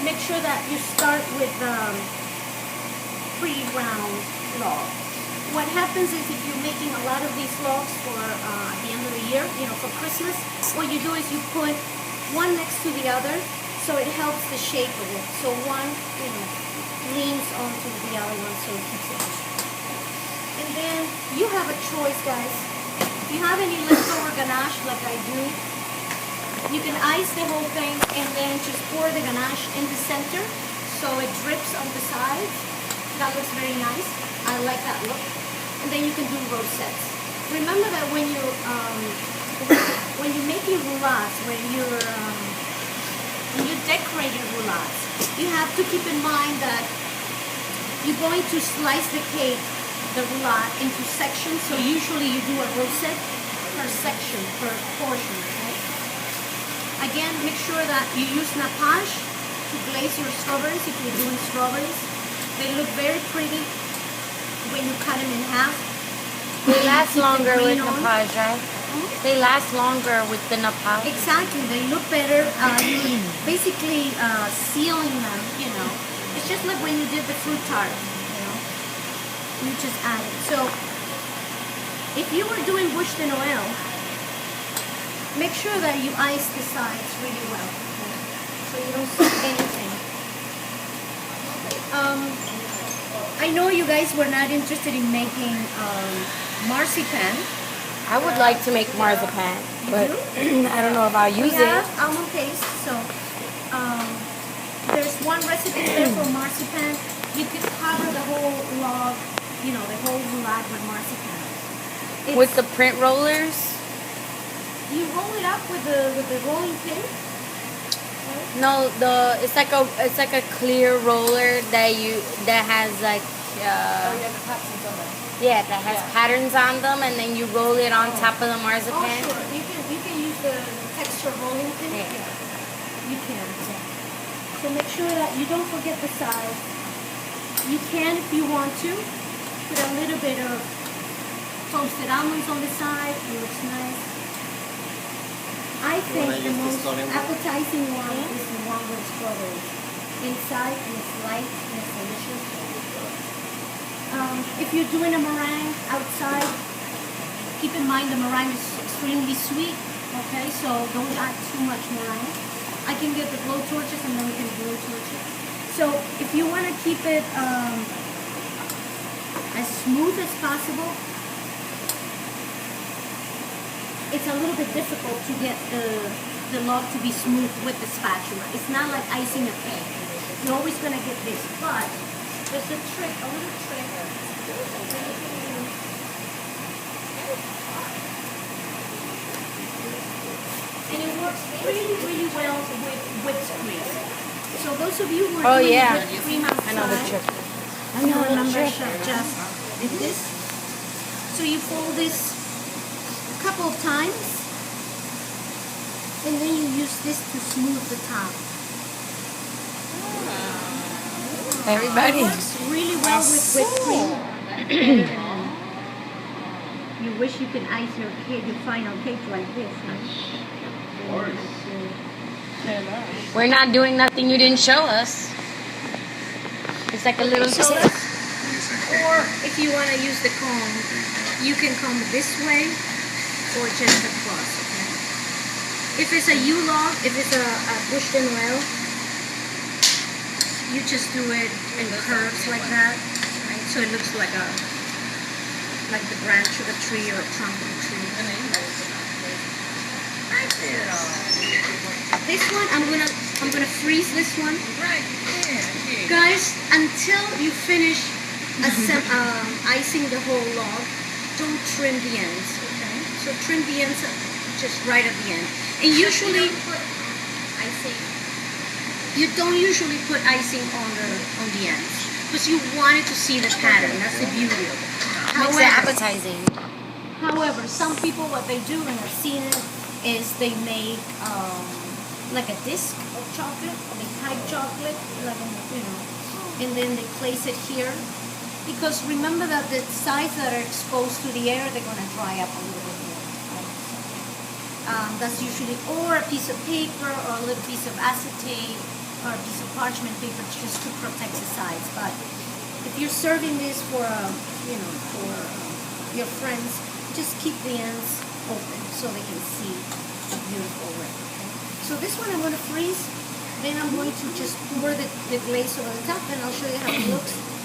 make sure that you start with pretty round log. What happens is if you're making a lot of these logs for at the end of the year, for Christmas, what you do is you put one next to the other, so it helps the shape of it. So one, leans onto the other one, so it keeps it. And then you have a choice, guys. If you have any leftover ganache like I do, you can ice the whole thing and then just pour the ganache in the center so it drips on the sides. That looks very nice. I like that look. And then you can do rosettes. Remember that when you're making roulades, when you're decorating roulades, you have to keep in mind that you're going to slice the cake, the roulade, into sections. So usually you do a rosette per section, per portion. Right? Again, make sure that you use nappage to glaze your strawberries if you're doing strawberries. They look very pretty when you cut them in half. They last longer with nappage, right? They last longer with the nappage. Exactly. They look better. You're basically sealing them, It's just like when you did the fruit tart, You just add it. So, if you were doing bûche de Noël, make sure that you ice the sides really well, so you don't see anything. I know you guys were not interested in making marzipan. I would like to make marzipan, but I don't know if I'll use it. We have almond paste, so there's one recipe there for marzipan. You could cover the whole log, the whole roulade with marzipan. With the print rollers? You roll it up with the rolling pin. No, it's like a clear roller that has like that has patterns on them, and then you roll it on top of the marzipan. Oh, sure. You can use the texture rolling pin. Yeah. You can. So make sure that you don't forget the size. You can, if you want to, put a little bit of toasted almonds on the side. It looks nice. I think the most appetizing one is the one with strawberries. Inside, and it's light and it's delicious. If you're doing a meringue outside, keep in mind the meringue is extremely sweet. Okay, so don't add too much meringue. I can get the blow torches and then we can blow torch it. So if you want to keep it as smooth as possible, it's a little bit difficult to get the log to be smooth with the spatula. It's not like icing a cake. You're always going to get this, but there's a trick, a little trick. And it works really, really well with whipped cream. So those of you who are doing whipped cream outside, I know the trick. I know remember just did this. So you fold this a couple of times, and then you use this to smooth the top. Everybody. It works really well with whipped cream. You wish you could ice your final cake like this. Huh? We're not doing nothing you didn't show us. It's like a little tip. Or if you want to use the comb, you can comb this way or just across. Okay? If it's a U-log, if it's a bûche de Noël, you just do it in curves like that, right? So it looks like the branch of a tree or a trunk of a tree. Like this. This one, I'm gonna freeze this one. Guys, until you finish icing the whole log, don't trim the ends. Okay? So trim the ends just right at the end. And usually, you don't usually put icing on the ends because you wanted to see the pattern. That's the beauty of it. Makes it appetizing. However, some people, what they do, and I've seen it, is they make like a disc of chocolate. They type chocolate, like and then they place it here. Because remember that the sides that are exposed to the air, they're going to dry up a little bit more. Right? That's usually, or a piece of paper or a little piece of acetate. or a piece of parchment paper just to protect the sides. But if you're serving this for, for your friends, just keep the ends open so they can see a beautiful ring. Okay? So this one I'm going to freeze. Then I'm going to just pour the glaze over the top, and I'll show you how it looks